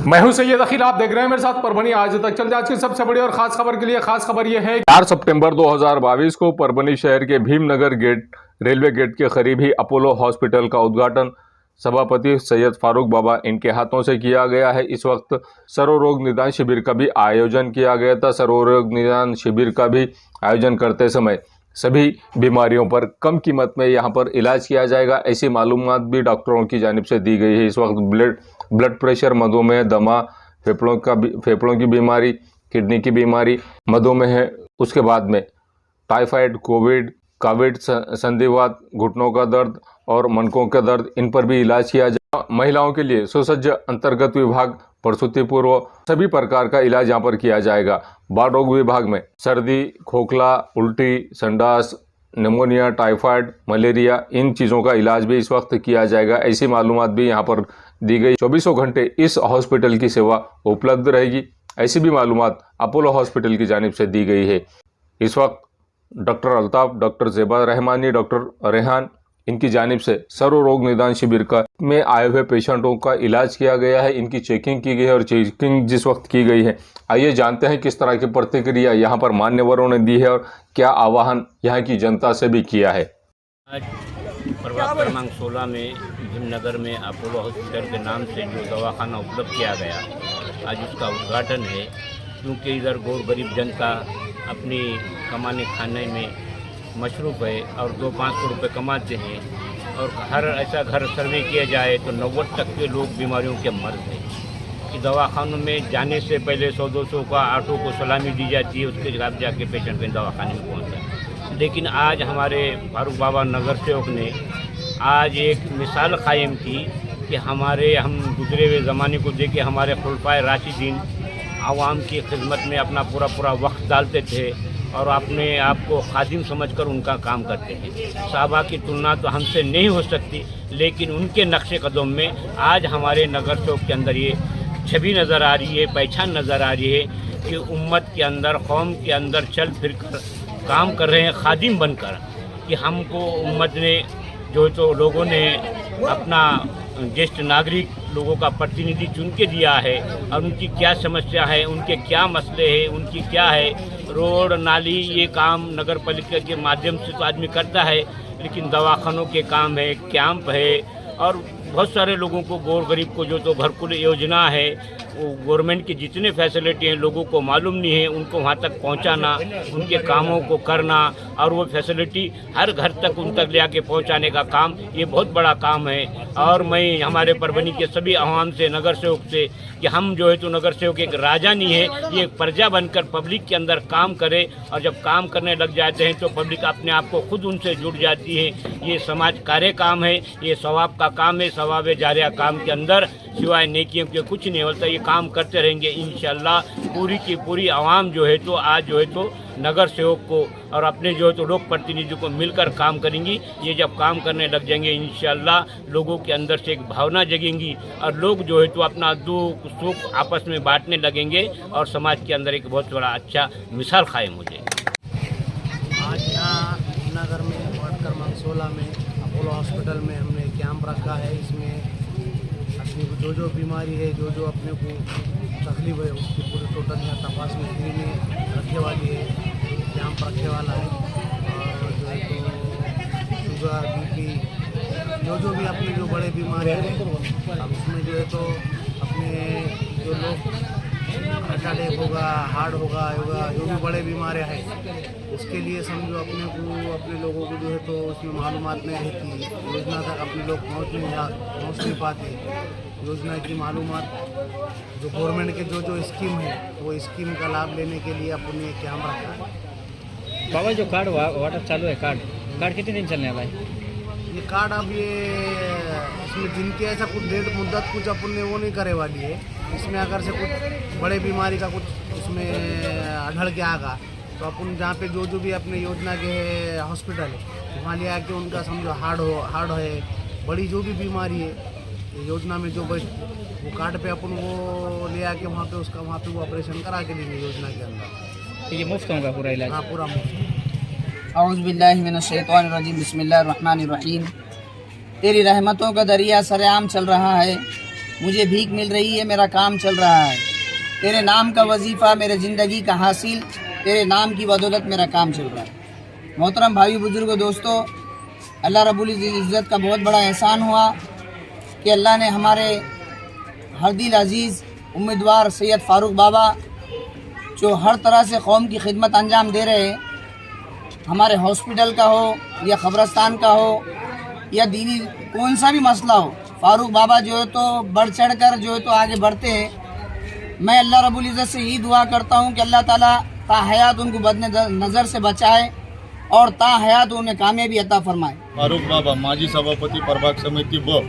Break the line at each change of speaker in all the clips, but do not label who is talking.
मैं हूं सैयद अखिल, आप देख रहे हैं मेरे साथ परभनी आज तक। चलते आज की सबसे बड़ी और खास खबर के लिए। खास खबर यह है 4 सितंबर 2022 को परभनी शहर के भीमनगर गेट रेलवे गेट के करीब ही अपोलो हॉस्पिटल का उद्घाटन सभापति सैयद फारूक बाबा इनके हाथों से किया गया है। इस वक्त सर्वरोग निदान शिविर का भी आयोजन किया गया था। सर्वरोग निदान शिविर का भी आयोजन करते समय सभी बीमारियों पर कम कीमत में यहां पर इलाज किया जाएगा, ऐसी मालूमात भी डॉक्टरों की जानिब से दी गई है। इस वक्त ब्लड प्रेशर, मधुमेह, दमा, फेफड़ों की बीमारी, किडनी की बीमारी, मधुमेह, उसके बाद में टाइफाइड, कोविड, संधिवात, घुटनों का दर्द और मनकों का दर्द, इन पर भी इलाज किया जाएगा। महिलाओं के लिए सुसज्ज अंतर्गत विभाग, प्रसूति पूर्व सभी प्रकार का इलाज यहाँ पर किया जाएगा। बाल रोग विभाग में सर्दी, खोखला, उल्टी, संडास, निमोनिया, टाइफाइड, मलेरिया, इन चीज़ों का इलाज भी इस वक्त किया जाएगा, ऐसी मालूमात भी यहाँ पर दी गई। 24 घंटे इस हॉस्पिटल की सेवा उपलब्ध रहेगी, ऐसी भी मालूमात अपोलो हॉस्पिटल की जानिब से दी गई है। इस वक्त doctor Altaf, doctor Zeba Rahmani, doctor Rehan, इनकी जानिब से सर्वरोग निदान शिविर का में आए हुए पेशेंटों का इलाज किया गया है। इनकी चेकिंग की गई है और चेकिंग जिस वक्त की गई है, आइए जानते हैं किस तरह की प्रतिक्रिया यहाँ पर मान्यवरों ने दी है और क्या आह्वान यहाँ की जनता से भी किया है।
आज प्रभाग क्रमांक 16 में भीमनगर में अपोलो हॉस्पिटल के नाम से जो दवाखाना उपलब्ध किया गया, आज उसका उद्घाटन है। क्योंकि इधर गौर गरीब जनता अपनी कमाने खाने में मशरूफ़ है और 200-500 रुपये कमाते हैं, और हर ऐसा घर सर्वे किया जाए तो 90% लोग बीमारियों के मर्ज हैं कि दवाखानों में जाने से पहले 100-200 का ऑटो को सलामी दी जाती है, उसके बाद जाके पेशेंट के दवाखाने में पहुँचता है। लेकिन आज हमारे फारूक बाबा नगर सेवक ने आज एक मिसाल कायम की कि हम गुजरे हुए ज़माने को देख के हमारे खुलफाए राशिदीन आवाम की खिदमत में अपना पूरा वक्त डालते थे और अपने आप को खादिम समझकर उनका काम करते हैं। साहबा की तुलना तो हमसे नहीं हो सकती, लेकिन उनके नक्शे कदम में आज हमारे नगर चौक के अंदर ये छवि नज़र आ रही है, पहचान नज़र आ रही है कि उम्मत के अंदर, कौम के अंदर चल फिर कर काम कर रहे हैं, खादिम बनकर। कि हमको उम्मत ने जो तो लोगों ने अपना ज्येष्ठ नागरिक लोगों का प्रतिनिधि चुन के दिया है और उनकी क्या समस्या है, उनके क्या मसले हैं, उनकी क्या है, रोड नाली, ये काम नगर पालिका के माध्यम से तो आदमी करता है, लेकिन दवाखानों के काम है, कैंप है, और बहुत सारे लोगों को, गौर गरीब को जो तो भरपूर योजना है, वो गवर्नमेंट की जितने फैसिलिटी हैं लोगों को मालूम नहीं है, उनको वहाँ तक पहुँचाना, उनके कामों को करना और वो फैसिलिटी हर घर तक उन तक ले आके पहुँचाने का काम, ये बहुत बड़ा काम है। और मैं हमारे परभनी के सभी आवाम से, नगर सेवक से, कि हम जो है तो नगर सेवक एक राजा नहीं है, ये एक प्रजा बनकर पब्लिक के अंदर काम करे, और जब काम करने लग जाते हैं तो पब्लिक अपने आप को खुद उनसे जुड़ जाती है। ये समाज कार्य काम है, ये सवाब का काम है, सवाब जारिया काम के अंदर सिवाय नेकियों के कुछ नहीं होता। ये काम करते रहेंगे इंशाल्लाह। पूरी की पूरी आवाम जो है तो आज जो है तो नगर सेवक को और अपने जो है तो लोक प्रतिनिधियों को मिलकर काम करेंगी। ये जब काम करने लग जाएंगे इंशाल्लाह लोगों के अंदर से एक भावना जगेंगी और लोग जो है तो अपना दुख सुख आपस में बांटने लगेंगे और समाज के अंदर एक बहुत बड़ा अच्छा मिसाल कायम हो जाएगी।
आज यहाँ नगर में वार्ड क्रमांक 16 में अपोलो हॉस्पिटल में हमने कैंप रखा है। इसमें अपनी को जो बीमारी है, जो अपने को तकलीफ है, उसकी पूरी टोटल यहाँ तपासनी फ्री में रखने वाली है, कैंप रखने वाला है। और जो है तो शुगर, बीपी, जो भी अपनी जो बड़े बीमारी है, अब उसमें जो है तो अपने जो लोग हार्ट अटैक होगा, हार्ट होगा, जो भी बड़े बीमारियाँ हैं, उसके लिए समझो अपने लोगों को जो है तो उसमें मालूमात नहीं रहती, योजना तक अपने लोग पहुँच नहीं पाते। योजना की मालूमात जो गवर्नमेंट के जो स्कीम है, वो स्कीम का लाभ लेने के लिए अपने कैंप रखा है।
बाबा जो कार्ड वाटर चालू है, कार्ड कितने दिन चलने वाला है?
ये कार्ड अब इसमें जिनके ऐसा कुछ डेट मुद्दत कुछ अपन ने वो नहीं करे वाली है। इसमें अगर से कुछ बड़े बीमारी का कुछ उसमें अढ़ के आगा तो अपन जहाँ पे जो भी अपने योजना के हॉस्पिटल है वहाँ ले आके उनका समझो हार्ड है, बड़ी जो भी बीमारी है योजना में जो वो कार्ड पे अपन वो ले आके वहाँ पे वो ऑपरेशन करा के लेंगे योजना के अंदर।
ये मुफ्त होगा पूरा इलाज?
हाँ, पूरा मुफ्त।
औज़ु बिल्लाहि मिनश्शैतानिर्रजीम, बिस्मिल्लाहिर्रहमानिर्रहीम। तेरी रहमतों का दरिया सरेआम चल रहा है, मुझे भीख मिल रही है, मेरा काम चल रहा है। तेरे नाम का वजीफ़ा मेरे ज़िंदगी का हासिल, तेरे नाम की बदौलत मेरा काम चल रहा है। मोहतरम भाई बुजुर्गों दोस्तों, अल्लाह रब्बुल इज़्ज़त का बहुत बड़ा एहसान हुआ कि अल्लाह ने हमारे हरदिल अजीज़ उम्मीदवार सैयद फ़ारूक बाबा जो हर तरह से कौम की खिदमत अंजाम दे रहे हैं, हमारे हॉस्पिटल का हो या क़ब्रस्तान का हो या दीनी कौन सा भी मसला हो, फ़ारूक बाबा जो है तो बढ़ चढ़ कर जो है तो आगे बढ़ते हैं। मैं अल्लाह रब्बुल इज़्ज़त से यही दुआ करता हूँ कि अल्लाह ताला ता हयात उनको बद नज़र से बचाए और ता हयात उन्हें कामयाबी अता फरमाए।
फारूक बाबा माजी सभापति प्रभाग समिति ब,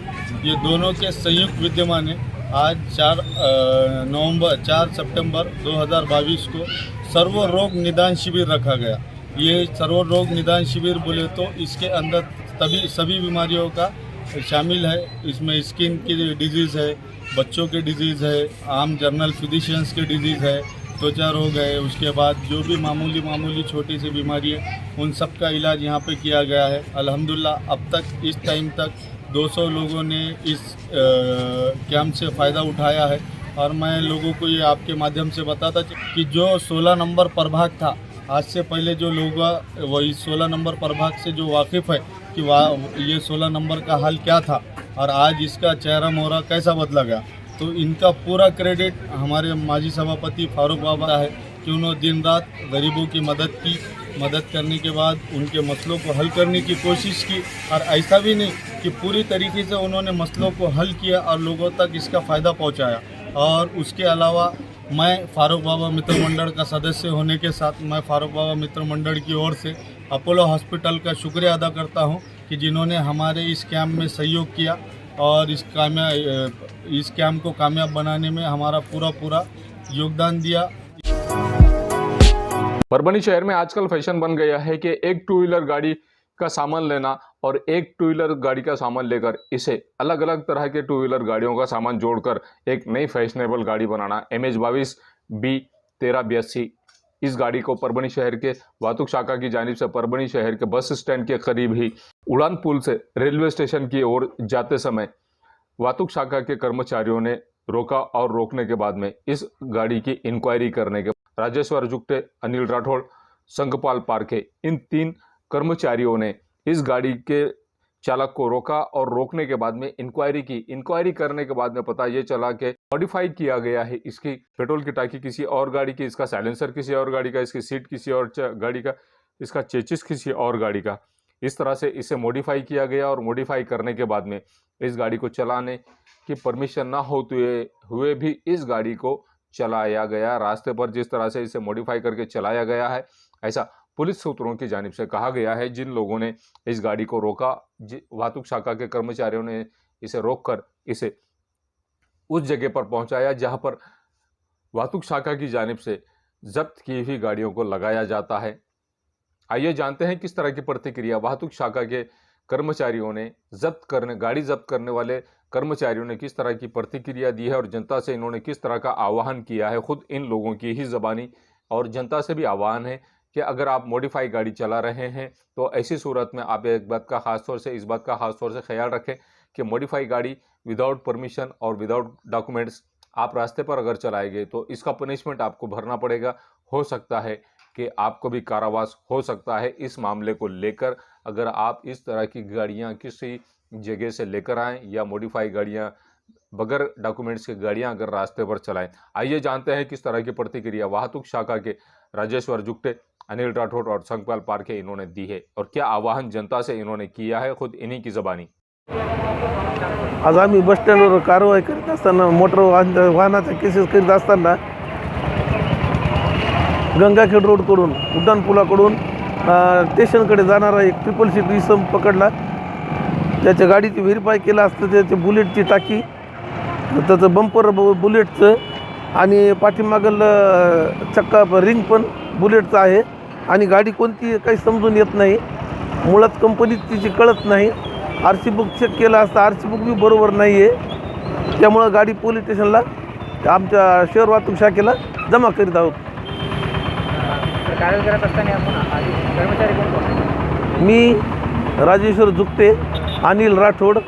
ये दोनों के संयुक्त विद्यमान है। आज 4 सितंबर 2022 को सर्व रोग निदान शिविर रखा गया। ये सर्व रोग निदान शिविर बोले तो इसके अंदर सभी बीमारियों का शामिल है। इसमें स्किन की डिजीज़ है, बच्चों के डिजीज़ है, आम जनरल फिजिशियंस के डिजीज़ है, त्वचा रोग है, उसके बाद जो भी मामूली छोटी सी बीमारी है उन सब का इलाज यहाँ पे किया गया है। अल्हम्दुलिल्लाह अब तक इस टाइम तक 200 लोगों ने इस कैंप से फ़ायदा उठाया है। और मैं लोगों को ये आपके माध्यम से बताता कि जो 16 नंबर प्रभाग था, आज से पहले जो लोग वही 16 नंबर प्रभाग से जो वाकिफ़ है कि ये 16 नंबर का हाल क्या था और आज इसका चेहरा मोहरा कैसा बदला गया, तो इनका पूरा क्रेडिट हमारे माजी सभापति फ़ारूक बाबा है कि उन्होंने दिन रात गरीबों की मदद करने के बाद उनके मसलों को हल करने की कोशिश की। और ऐसा भी नहीं कि पूरी तरीके से उन्होंने मसलों को हल किया और लोगों तक इसका फ़ायदा पहुंचाया। और उसके अलावा मैं फ़ारूक बाबा मित्र मंडल का सदस्य होने के साथ मैं फ़ारूक बाबा मित्र मंडल की ओर से अपोलो हॉस्पिटल का शुक्रिया अदा करता हूं कि जिन्होंने हमारे इस कैंप में सहयोग किया और इस कैंप को कामयाब बनाने में हमारा पूरा योगदान दिया।
परभनी शहर में आजकल फैशन बन गया है कि एक टू व्हीलर गाड़ी का सामान लेना और एक टू व्हीलर गाड़ी का सामान लेकर इसे अलग अलग तरह के टू व्हीलर गाड़ियों का सामान जोड़कर एक नई फैशनेबल गाड़ी बनाना। MH22B1382 इस गाड़ी को परभनी शहर के वातुक शाखा की जानिब से परभनी शहर के बस स्टैंड के करीब ही उड़ान पुल से रेलवे स्टेशन की ओर जाते समय वातुक शाखा के कर्मचारियों ने रोका और रोकने के बाद में इस गाड़ी की इंक्वायरी करने के राजेश्वर जुगटे, अनिल राठौड़, संगपाल पारखे इन 3 कर्मचारियों ने इस गाड़ी के चालक को रोका और रोकने के बाद में इंक्वायरी की। इंक्वायरी करने के बाद में पता ये चला कि मॉडिफाई किया गया है। इसकी पेट्रोल की टांकी किसी और गाड़ी की, इसका साइलेंसर किसी और गाड़ी का, इसकी सीट किसी और गाड़ी का, इसका चेचिस किसी और गाड़ी का। इस तरह से इसे मॉडिफाई किया गया और मॉडिफाई करने के बाद में इस गाड़ी को चलाने की परमिशन ना होते हुए भी इस गाड़ी को चलाया गया। रास्ते पर जिस तरह से इसे मॉडिफाई करके चलाया गया है, ऐसा पुलिस सूत्रों की जानिब से कहा गया है। जिन लोगों ने इस गाड़ी को रोका, वातुक शाखा के कर्मचारियों ने इसे रोककर इसे उस जगह पर पहुंचाया जहां पर वातुक शाखा की जानिब से जब्त की हुई गाड़ियों को लगाया जाता है। आइए जानते हैं किस तरह की प्रतिक्रिया वातुक शाखा के कर्मचारियों ने गाड़ी जब्त करने वाले कर्मचारियों ने किस तरह की प्रतिक्रिया दी है और जनता से इन्होंने किस तरह का आह्वान किया है। खुद इन लोगों की ही ज़बानी और जनता से भी आह्वान है कि अगर आप मॉडिफाई गाड़ी चला रहे हैं तो ऐसी सूरत में आप इस बात का खास तौर से ख्याल रखें कि मॉडिफाई गाड़ी विदाउट परमिशन और विदाउट डॉक्यूमेंट्स आप रास्ते पर अगर चलाएंगे तो इसका पनिशमेंट आपको भरना पड़ेगा। हो सकता है कि आपको भी कारावास हो सकता है। इस मामले को लेकर अगर आप इस तरह की गाड़ियां किसी जगह से लेकर आएँ या मॉडिफाई गाड़ियां बगैर डॉक्यूमेंट्स की गाड़ियां अगर रास्ते पर चलाएं। आइए जानते हैं किस तरह की प्रतिक्रिया वाहतुक शाखा के राजेश्वर जुगटे, अनिल राठौड़ और संगपाल पारखे इन्होंने दी है और क्या आवाहन जनता से इन्होंने किया है, खुद इन्हीं की ज़बानी।
आज आम्ही बस स्टँडवर कारवाई करीत असताना मोटर वाहनाचा केसेस करीत असताना गंगाखेड रोडकडून उड्डाण पुलाकडून स्टेशनकडे जाणारा एक 666 इसम पकडला। त्याच्या गाडीची व्हेरीफाय केलं असतं, त्याची बुलेटची टाकी, त्याचं बंपर बुलेटचं आणि पाठीमागल चक्का रिंग पण बुलेटचं आहे आणि गाडी कोणती काही समजून येत नाही। मुळात कंपनी तिची कळत नाही। आरसी बुक चेक केला असता, आरसी बुक बी बरोबर नाही आहे। त्यामुळे गाडी पोलीस स्टेशनला आमच्या शहर वाहतूक शाखेला जमा करीत आहोत।
कार्य करत असताना आपण कर्मचारी कोण?
मी राजेश्वर जुगटे, अनिल राठोड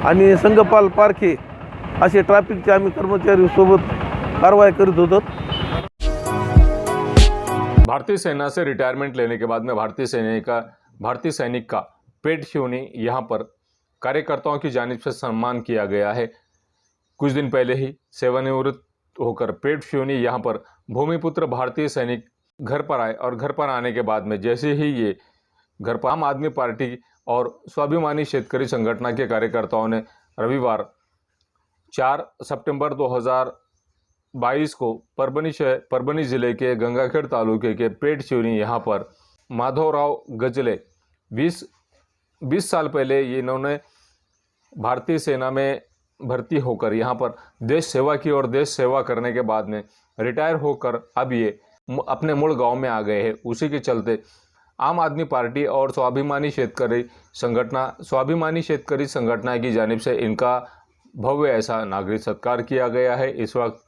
आणि संगपाल पारखे असे ट्रॅफिकचे आम्ही कर्मचारी सोबत कारवाई करीत होतो.
भारतीय सेना से रिटायरमेंट लेने के बाद में भारतीय सैनिक का पेट शिवनी यहाँ पर कार्यकर्ताओं की जानिब से सम्मान किया गया है. कुछ दिन पहले ही सेवानिवृत्त होकर पेट शिवनी यहाँ पर भूमिपुत्र भारतीय सैनिक घर पर आए और घर पर आने के बाद में जैसे ही ये घर पर आम आदमी पार्टी और स्वाभिमानी शेतकरी संगठन के कार्यकर्ताओं ने रविवार 4 सितंबर 2022 को परभनी जिले के गंगाखेड़ तालुके के पेट शिवनी यहाँ पर माधवराव गजले 20 साल पहले इन्होंने भारतीय सेना में भर्ती होकर यहाँ पर देश सेवा की और देश सेवा करने के बाद में रिटायर होकर अब ये अपने मूल गांव में आ गए हैं. उसी के चलते आम आदमी पार्टी और स्वाभिमानी शेतकरी संगठन की जानिब से इनका भव्य ऐसा नागरिक सत्कार किया गया है. इस वक्त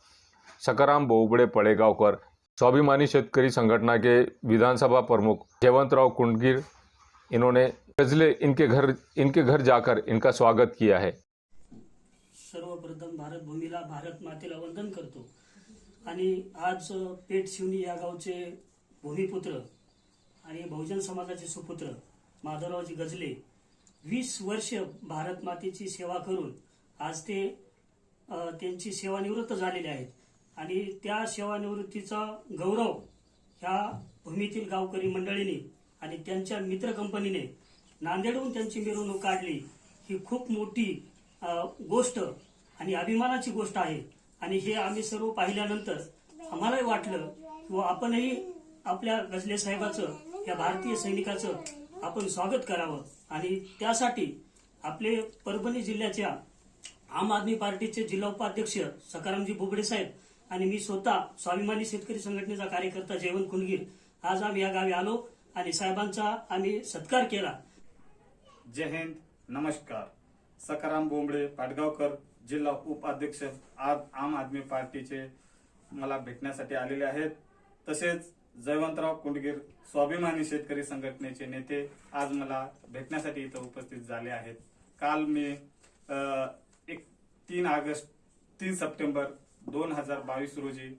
सकाराम बोबड़े पड़ेगांव पर स्वाभिमानी शेतकरी संगठन के विधानसभा प्रमुख जयवंतराव कुंडगीर इन्होंने गजले इनके घर जाकर इनका स्वागत किया है.
सर्वप्रथम भारत भूमीला भारत मातेला वंदन करतो आणि आज पेट शिवनी या गावचे भूमिपुत्र आणि बहुजन समाजाचे सुपुत्र माधवरावजी गजले 20 वर्ष भारत मातेची सेवा करून आज ते त्यांची सेवानिवृत्त झालेले आहेत आणि त्या सेवानिवृत्तीचा गौरव ह्या भूमीतील गावकरी मंडळींनी आणि त्यांच्या मित्र कंपनीने नांदेडहून त्यांची मिरवणूक काढली. ही खूप मोठी गोष्ट आणि अभिमानाची गोष्ट आहे आणि हे आम्ही सर्व पाहिल्यानंतर आम्हालाही वाटलं की आपणही आपल्या गजले साहेबाचं या भारतीय सैनिकाचं आपण स्वागत करावं आणि त्यासाठी आपले परभणी जिल्ह्याच्या आम आदमी पार्टीचे जिल्हा उपाध्यक्ष सकारामजी बोबडे साहेब आणि मी स्वतः स्वाभिमानी शेतकरी संघटनेचा कार्यकर्ता जयवंत कुंडगीर आज आम्ही या गावी आलो आणि साहेबांचा आम्ही सत्कार केला.
जय हिंद, नमस्कार. सकाराम बोंबडे पाटगावकर जिल्हा उपाध्यक्ष आज आम आदमी पार्टीचे मला भेटण्यासाठी आलेले आहेत. तसेच जयवंतराव कुंडगीर स्वाभिमानी शेतकरी संघटनेचे नेते आज मला भेटण्यासाठी इथं उपस्थित झाले आहेत. काल मी 3 सप्टेंबर 2022 रोजी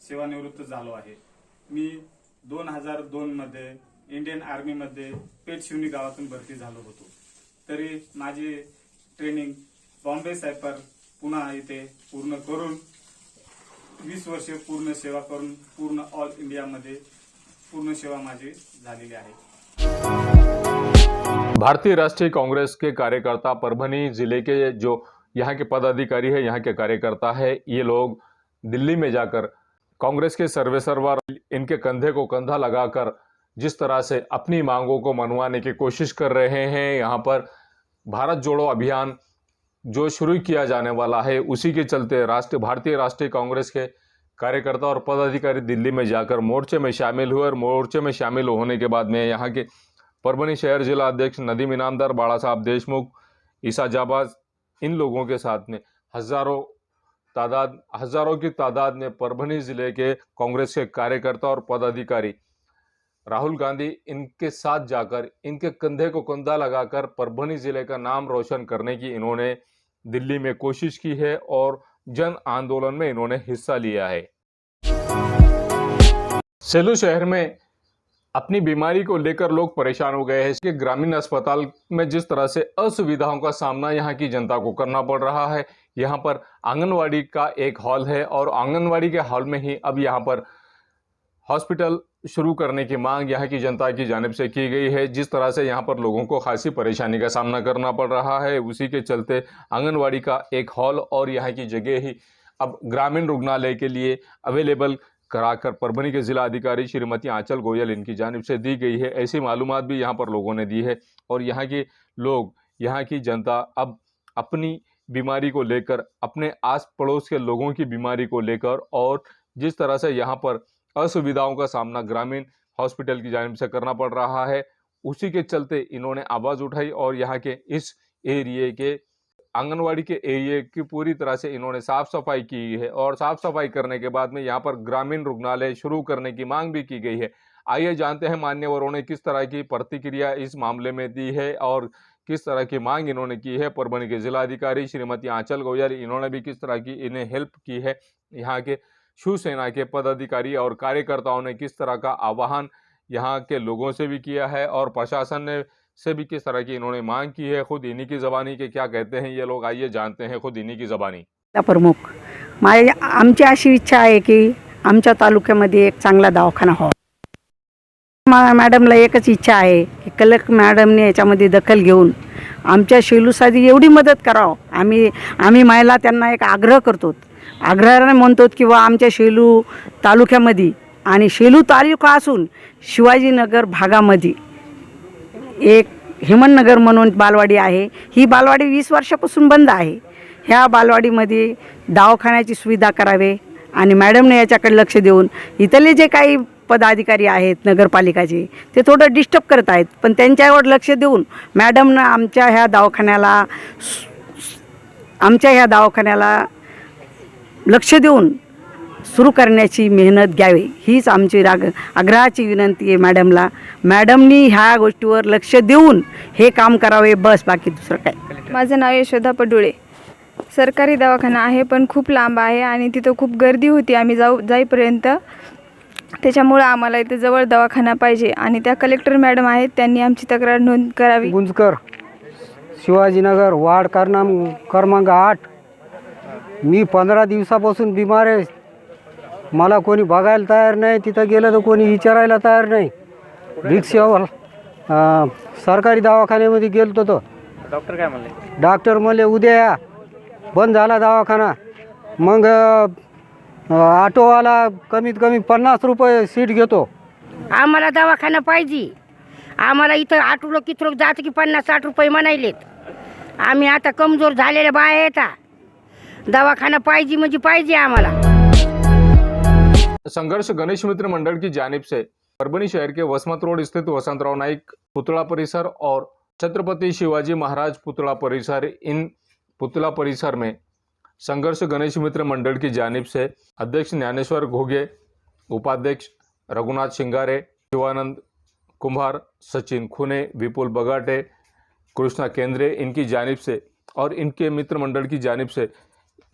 सेवानिवृत्त झालो आहे. मी 2002 मध्ये इंडियन आर्मी मध्ये पेट शिवनी गावातून भरती झालो होतो. तरी माझी ट्रेनिंग बॉम्बे सायपर पुन्हा इथे पूर्ण करून 20 वर्ष पूर्ण सेवा करून पूर्ण ऑल इंडियामध्ये पूर्ण सेवा माझी झालेली आहे.
भारतीय राष्ट्रीय कांग्रेस के कार्यकर्ता परभनी जिले के जो यहाँ के पदाधिकारी है, यहाँ के कार्यकर्ता है, ये लोग दिल्ली में जाकर कांग्रेस के सर्वेसर्वा इनके कंधे को कंधा लगाकर जिस तरह से अपनी मांगों को मनवाने की कोशिश कर रहे हैं. यहाँ पर भारत जोड़ो अभियान जो शुरू किया जाने वाला है, उसी के चलते भारतीय राष्ट्रीय कांग्रेस के कार्यकर्ता और पदाधिकारी दिल्ली में जाकर मोर्चे में शामिल हुए और मोर्चे में शामिल होने के बाद में यहाँ के परभनी शहर जिला अध्यक्ष नदीम इनामदार, बाला साहब देशमुख, ईसा जाबाज, इन लोगों के साथ में हजारों की तादाद में परभनी जिले के कांग्रेस के कार्यकर्ता और पदाधिकारी राहुल गांधी इनके साथ जाकर इनके कंधे को कंधा लगाकर परभनी जिले का नाम रोशन करने की इन्होंने दिल्ली में कोशिश की है और जन आंदोलन में इन्होंने हिस्सा लिया है. सेलू शहर में अपनी बीमारी को लेकर लोग परेशान हो गए हैं. इसके ग्रामीण अस्पताल में जिस तरह से असुविधाओं का सामना यहाँ की जनता को करना पड़ रहा है, यहाँ पर आंगनवाड़ी का एक हॉल है और आंगनवाड़ी के हॉल में ही अब यहाँ पर हॉस्पिटल शुरू करने की मांग यहाँ की जनता की जानिब से की गई है. जिस तरह से यहाँ पर लोगों को खासी परेशानी का सामना करना पड़ रहा है, उसी के चलते आंगनवाड़ी का एक हॉल और यहाँ की जगह ही अब ग्रामीण रुग्णालय के लिए अवेलेबल कराकर परभनी के जिला अधिकारी श्रीमती आंचल गोयल इनकी जानिब से दी गई है. ऐसी मालूमात भी यहाँ पर लोगों ने दी है और यहाँ के लोग, यहाँ की जनता अब अपनी बीमारी को लेकर, अपने आस पड़ोस के लोगों की बीमारी को लेकर और जिस तरह से यहाँ पर असुविधाओं का सामना ग्रामीण हॉस्पिटल की जानिब से करना पड़ रहा है, उसी के चलते इन्होंने आवाज़ उठाई और यहाँ के इस एरिए के आंगनवाड़ी के एरिए की पूरी तरह से इन्होंने साफ़ सफाई की है और साफ़ सफाई करने के बाद में यहाँ पर ग्रामीण रुग्णालय शुरू करने की मांग भी की गई है. आइए जानते हैं मान्यवरों ने किस तरह की प्रतिक्रिया इस मामले में दी है और किस तरह की मांग इन्होंने की है। परभणी के जिलाधिकारी श्रीमती आंचल गोयल, इन्होंने भी किस तरह की इन्हें हेल्प की है। यहाँ के शिवसेना के पदाधिकारी और कार्यकर्ताओं ने किस तरह का आह्वान यहाँ के लोगों से भी किया है और प्रशासन ने से भी किस तरह की इन्होंने मांग की है। खुद इन्हीं की ज़बानी के क्या कहते हैं ये लोग, आइए जानते हैं खुद इन्हीं की ज़बानी।
प्रमुख आमची अशी इच्छा आहे की आमच्या तालुक्यामध्ये एक चांगला दवाखाना हो। मॅडमला एकच इच्छा आहे की कलेक्टर मॅडमने याच्यामध्ये दखल घेऊन आमच्या शेलूसाठी एवढी मदत करावं। आम्ही महिला त्यांना एक आग्रह करतो, आग्रहाने म्हणतो की वा आमच्या शेलू तालुक्यामध्ये आणि शेलू तालुका असून शिवाजीनगर भागामध्ये एक हिमनगर म्हणून बालवाडी आहे। ही बालवाडी 20 वर्षापासून बंद आहे। ह्या बालवाडीमध्ये दवाखान्याची सुविधा करावे आणि मॅडमने याच्याकडे लक्ष देऊन इथले जे काही पदाधिकारी आहेत नगरपालिकाचे ते थोडं डिस्टर्ब करत आहेत, पण त्यांच्यावर लक्ष देऊन मॅडमनं आमच्या ह्या दवाखान्याला लक्ष देऊन सुरू करण्याची मेहनत घ्यावी, हीच आमची आग्रहाची विनंती आहे मॅडमला। मॅडमनी ह्या गोष्टीवर लक्ष देऊन हे काम करावे, बस बाकी दुसरं काय।
माझं नाव यशोदा पडुळे। सरकारी दवाखाना आहे पण खूप लांब आहे आणि तिथं खूप गर्दी होती आम्ही जाईपर्यंत, त्याच्यामुळे आम्हाला इथे जवळ दवाखाना पाहिजे आणि त्या कलेक्टर मॅडम आहेत त्यांनी आमची तक्रार नोंद करावी।
गुंजकर, शिवाजीनगर, वार्ड क्रमांक 8। मी 15 दिवसापासून बिमार आहे। मला कोणी बघायला तयार नाही, तिथं गेलं तर कोणी विचारायला तयार नाही। रिक्षावर सरकारी दवाखान्यामध्ये गेलो तो
डॉक्टर काय म्हणले?
डॉक्टर म्हणले उद्या या, बंद झाला दवाखाना। मग ऑटोवाला कमीत कमी 50 रुपये सीट घेतो।
आम्हाला दवाखाना पाहिजे, आम्हाला इथं ऑटो किती लोक जात की 50-60 रुपये म्हणायलेत। आम्ही आता कमजोर झालेले बाय आहेत, दवाखाना पाहिजे म्हणजे पाहिजे आम्हाला।
संघर्ष गणेश मित्र मंडल की जानिब से परभणी शहर के वसमत रोड स्थित वसंतराव नाइक पुतला परिसर और छत्रपति शिवाजी महाराज पुतला परिसर, इन पुतला परिसर में संघर्ष गणेश मित्र मंडल की जानिब से अध्यक्ष ज्ञानेश्वर घोगे, उपाध्यक्ष रघुनाथ शिंगारे, शिवानंद कुम्हार, सचिन खुने, विपुल बगाटे, कृष्णा केंद्रे, इनकी जानिब से और इनके मित्र मंडल की जानिब से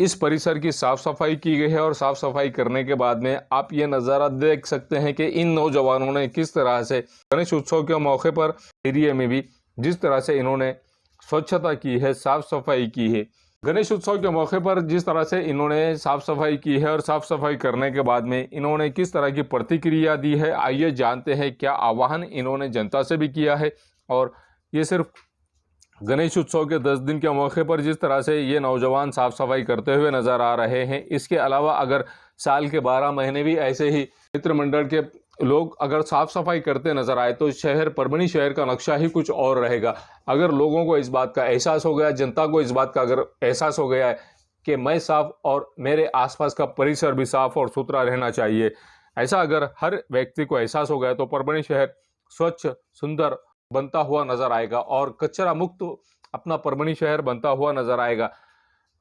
इस परिसर की साफ़ सफाई की गई है। और साफ़ सफाई करने के बाद में आप ये नज़ारा देख सकते हैं कि इन नौजवानों ने किस तरह से गणेश उत्सव के मौके पर एरिया में भी जिस तरह से इन्होंने स्वच्छता की है, साफ़ सफाई की है। गणेश उत्सव के मौके पर जिस तरह से इन्होंने साफ़ सफाई की है और साफ़ सफाई करने के बाद में इन्होंने किस तरह की प्रतिक्रिया दी है, आइए जानते हैं क्या आह्वान इन्होंने जनता से भी किया है। और ये सिर्फ गणेश उत्सव के 10 दिन के मौके पर जिस तरह से ये नौजवान साफ़ सफाई करते हुए नज़र आ रहे हैं, इसके अलावा अगर साल के 12 महीने भी ऐसे ही मित्र मंडल के लोग अगर साफ़ सफाई करते नज़र आए तो शहर परभणी शहर का नक्शा ही कुछ और रहेगा। अगर लोगों को इस बात का एहसास हो गया, जनता को इस बात का अगर एहसास हो गया है कि मैं साफ़ और मेरे आसपास का परिसर भी साफ़ और सुथरा रहना चाहिए, ऐसा अगर हर व्यक्ति को एहसास हो गया तो परभणी शहर स्वच्छ सुंदर बनता हुआ नज़र आएगा और कचरा मुक्त अपना परभणी शहर बनता हुआ नज़र आएगा।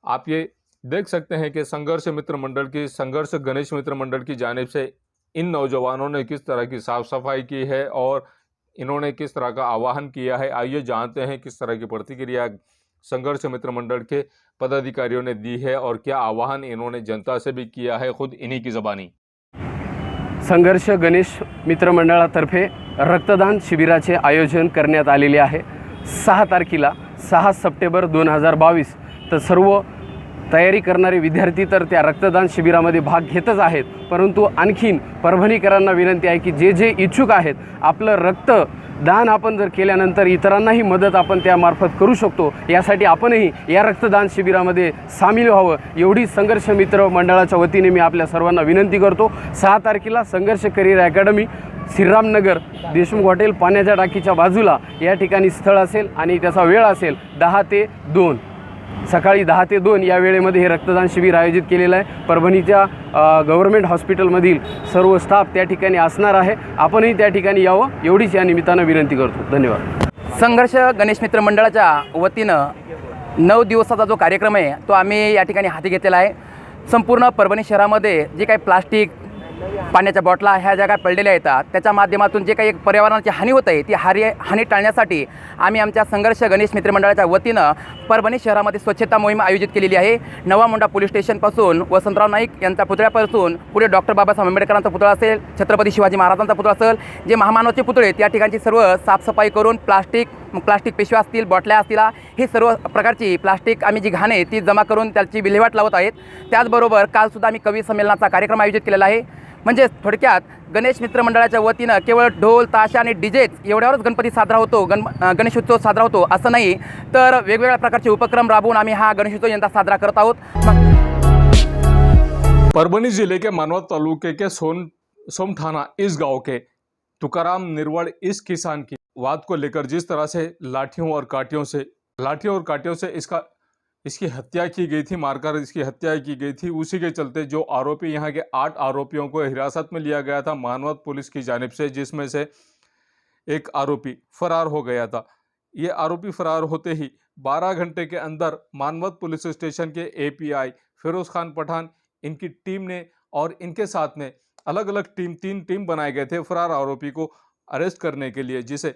आप ये देख सकते हैं कि संघर्ष गणेश मित्र मंडल की जानिब से इन नौजवानों ने किस तरह की साफ़ सफाई की है और इन्होंने किस तरह का आह्वान किया है। आइए जानते हैं किस तरह की प्रतिक्रिया संघर्ष मित्र मंडल के पदाधिकारियों ने दी है और क्या आह्वान इन्होंने जनता से भी किया है, खुद इन्हीं की ज़बानी।
संघर्ष गणेश मित्र मंडळातर्फे रक्तदान शिबिराचे आयोजन करण्यात आलेले आहे 6 तारखेला 6 सप्टेंबर 2022। तर सर्व तयारी करणारे विद्यार्थी तर त्या रक्तदान शिबिरामध्ये भाग घेतच आहेत, परंतु आणखीन परभणीकरांना विनंती आहे की जे इच्छुक आहेत आपलं रक्तदान आपण जर केल्यानंतर इतरांनाही मदत आपण त्यामार्फत करू शकतो, यासाठी आपणही या रक्तदान शिबिरामध्ये सामील व्हावं एवढी संघर्ष मित्र मंडळाच्या वतीने मी आपल्या सर्वांना विनंती करतो। 6 तारखेला संघर्ष career academy, Shriramnagar, Deshmukh hotel पाण्याच्या टाकीच्या बाजूला या ठिकाणी स्थळ असेल आणि त्याचा वेळ असेल 10 ते 2, सकाळी 10 ते 2 या वेळेमध्ये हे रक्तदान शिबिर आयोजित केलेलं आहे। परभणीच्या गव्हर्नमेंट हॉस्पिटलमधील सर्व स्टाफ त्या ठिकाणी असणार आहे, आपणही त्या ठिकाणी यावं एवढीच या निमित्तानं विनंती करतो। धन्यवाद।
संघर्ष गणेश मित्र मंडळाच्या वतीनं 9 दिवसाचा जो कार्यक्रम आहे तो आम्ही या ठिकाणी हाती घेतलेला आहे। संपूर्ण परभणी शहरामध्ये जे काही प्लास्टिक पाण्याच्या बॉटला ह्या जागा पडलेल्या आहेत, त्याच्या माध्यमातून जे काही पर्यावरणाची हानी होत आहे ती हानी टाळण्यासाठी आम्ही आमच्या संघर्ष गणेश मित्रमंडळाच्या वतीनं परभणी शहरामध्ये स्वच्छता मोहीम आयोजित केलेली आहे. नवा मोंढा पोलीस स्टेशनपासून वसंतराव नाईक यांच्या पुतळ्यापासून पुढे डॉक्टर बाबासाहेब आंबेडकरांचा पुतळा असेल, छत्रपती शिवाजी महाराजांचा पुतळा असेल, जे महामानवाचे पुतळे त्या ठिकाणची सर्व साफसफाई करून प्लास्टिक पिशव्या असतील, बॉटल्या असतील, हे सर्व प्रकारची प्लास्टिक आम्ही जी घाण आहे ती जमा करून त्याची विल्हेवाट लावत आहेत. त्याचबरोबर कालसुद्धा आम्ही कवी संमेलनाचा कार्यक्रम आयोजित केलेला आहे. म्हणजे थोडक्यात गणेश मित्र मंडळाच्या वतीनं केवळ ढोल ताशा आणि डीजेच एवढ्यावरच गणपती साजरा होतो, गणेशोत्सव साजरा होतो असं नाही, तर वेगवेगळ्या प्रकारचे उपक्रम राबवून आम्ही हा गणेशोत्सव यंदा साजरा करत आहोत.
परभनी जिले के मानवत तालुके के सोमठाना इस गांव के तुकाराम निर्वल इस किसान की वाद को लेकर जिस तरह से लाठियों और कांटियों से इसकी हत्या की गई थी, मारकर इसकी हत्या की गई थी, उसी के चलते जो आरोपी यहाँ के 8 आरोपियों को हिरासत में लिया गया था मानवत पुलिस की जानिब से, जिसमें से एक आरोपी फरार हो गया था. ये आरोपी फरार होते ही 12 घंटे के अंदर मानवत पुलिस स्टेशन के एपीआई फिरोज खान पठान, इनकी टीम ने और इनके साथ में अलग अलग 3 टीम बनाए गए थे फरार आरोपी को अरेस्ट करने के लिए, जिसे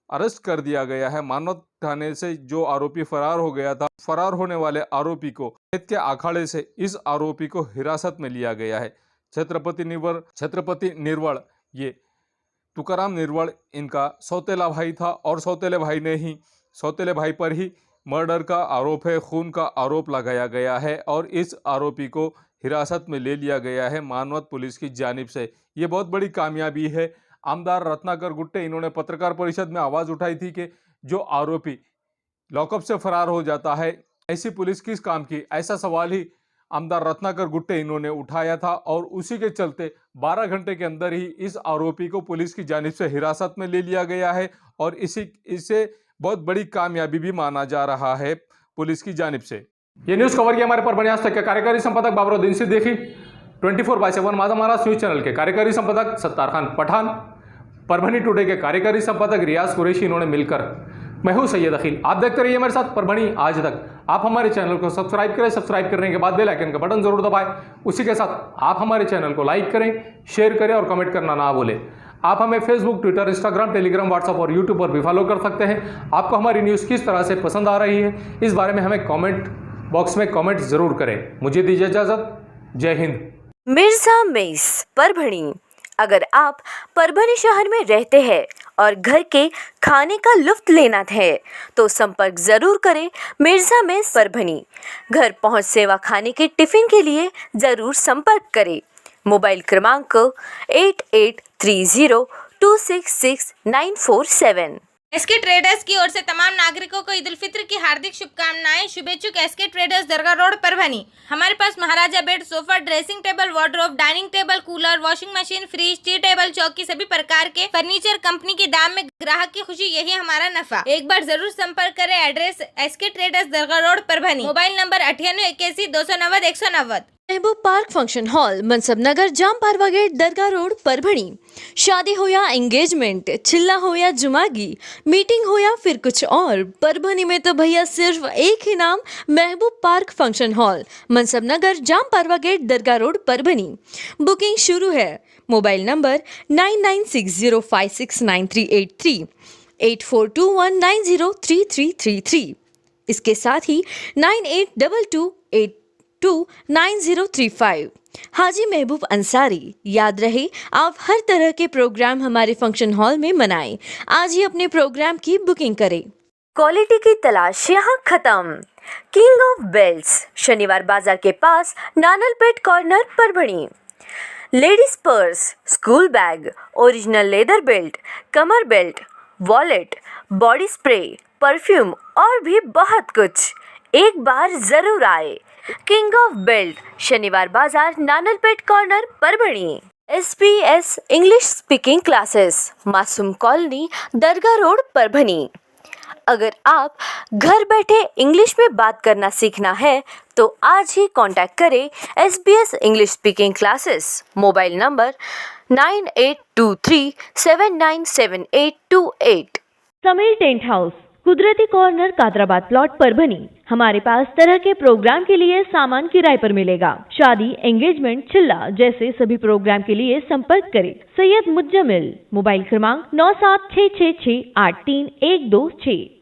अरेस्ट कर दिया गया है. मानवत थाने से जो आरोपी फरार हो गया था, फरार होने वाले आरोपी को खेत के अखाड़े से इस आरोपी को हिरासत में लिया गया है. छत्रपति निर्वल ये तुकाराम निर्वल इनका सौतेला भाई था और सौतेले भाई पर ही मर्डर का आरोप है, खून का आरोप लगाया गया है और इस आरोपी को हिरासत में ले लिया गया है मानवत पुलिस की जानिब से. ये बहुत बड़ी कामयाबी है. आमदार रत्नाकर गुट्टे इन्होंने पत्रकार परिषद में आवाज़ उठाई थी कि जो आरोपी लॉकअप से फरार हो जाता है, ऐसी पुलिस किस काम की, ऐसा सवाल ही आमदार रत्नाकर गुट्टे इन्होंने उठाया था और उसी के चलते 12 घंटे के अंदर ही इस आरोपी को पुलिस की जानिब से हिरासत में ले लिया गया है और इसे बहुत बड़ी कामयाबी भी माना जा रहा है पुलिस की जानिब से. ये न्यूज़ कवर किया हमारे परभणी आज तक के कार्यकारी संपादक बाबुराव सिद्दीकी, 24/7 माझा महाराष्ट्र न्यूज़ चैनल के कार्यकारी संपादक सत्तार खान पठान, परभणी टुडे के कार्यकारी संपादक रियाज कुरैशी, इन्होंने मिलकर मैं हूं सैयद अखिल. आप देखते रहिए मेरे साथ परभणी आज तक. आप हमारे चैनल को सब्सक्राइब करें, सब्सक्राइब करने के बाद बेल आइकन का बटन जरूर दबाएं. उसी के साथ आप हमारे चैनल को लाइक करें, शेयर करें और कमेंट करना ना भूलें. आप हमें Facebook, Twitter, Instagram, Telegram, WhatsApp और यूट्यूब पर भी फॉलो कर सकते हैं. आपको हमारी न्यूज़ किस तरह से पसंद आ रही है, इस बारे में हमें कॉमेंट बॉक्स में कॉमेंट जरूर करें. मुझे दीजिए इजाज़त. जय हिंद.
मिर्जा मेस परभणी. अगर आप परभणी शहर में रहते हैं और घर के खाने का लुत्फ लेना है तो संपर्क जरूर करें मिर्जा मेस परभणी. घर पहुंच सेवा खाने के टिफिन के लिए जरूर संपर्क करें. मोबाइल क्रमांक 8830266947.
एसके ट्रेडर्स की ओर से तमाम नागरिकों को ईद उल फित्र की हार्दिक शुभकामनाएं. शुभेच्छुक SK traders Dargah road Parbhani. हमारे पास महाराजा bed, sofa, dressing table, wardrobe, dining table, cooler, washing machine, fridge, tea table, चौकी सभी प्रकार के फर्नीचर कंपनी के दाम में ग्राहक की खुशी, यही हमारा नफा. एक बार जरूर संपर्क करें. Address SK traders Dargah road Parbhani. Mobile number 9881
महबूब पार्क फंक्शन हॉल, मनसब नगर, जाम पारवा गेट, दरगाह रोड परभणी. शादी हो या एंगेजमेंट, चिल्ला हो या जुमागी, मीटिंग हो या फिर कुछ और, परभणी में तो भैया सिर्फ एक ही नाम, महबूब पार्क फंक्शन हॉल, मनसब नगर, जाम पारवा गेट, दरगाह रोड परभणी. बुकिंग शुरू है. Mobile number 9960569383, 8421903333. इसके साथ ही 9822829035. हाजी महबूब अंसारी. याद रहे, आप हर तरह के प्रोग्राम हमारे फंक्शन हॉल में मनाएं. आज ही अपने प्रोग्राम की बुकिंग करें. क्वालिटी की तलाश यहाँ खत्म. King of belts, Shaniwar Bazar के पास, Nanalpet corner Parbhani. Ladies purse, school bag, original leather belt, कमर belt, wallet, body spray, perfume और भी बहुत कुछ. एक बार जरूर आए. King of belt, Shaniwar Bazar, Nanalpet corner Parbhani. SBS English speaking classes, Masoom colony, Dargah road Parbhani. अगर आप घर बैठे इंग्लिश में बात करना सीखना है तो आज ही कांटेक्ट करें SBS English speaking classes. Mobile number 9823797828.
Sameer tent house,
कुदरती कॉर्नर कादराबाद प्लॉट परभनी। हमारे पास तरह के प्रोग्राम के लिए सामान किराए पर मिलेगा। शादी, एंगेजमेंट, चिल्ला जैसे सभी प्रोग्राम के लिए संपर्क करें सैयद मुज्जमिल। मोबाइल क्रमांक 9766683126।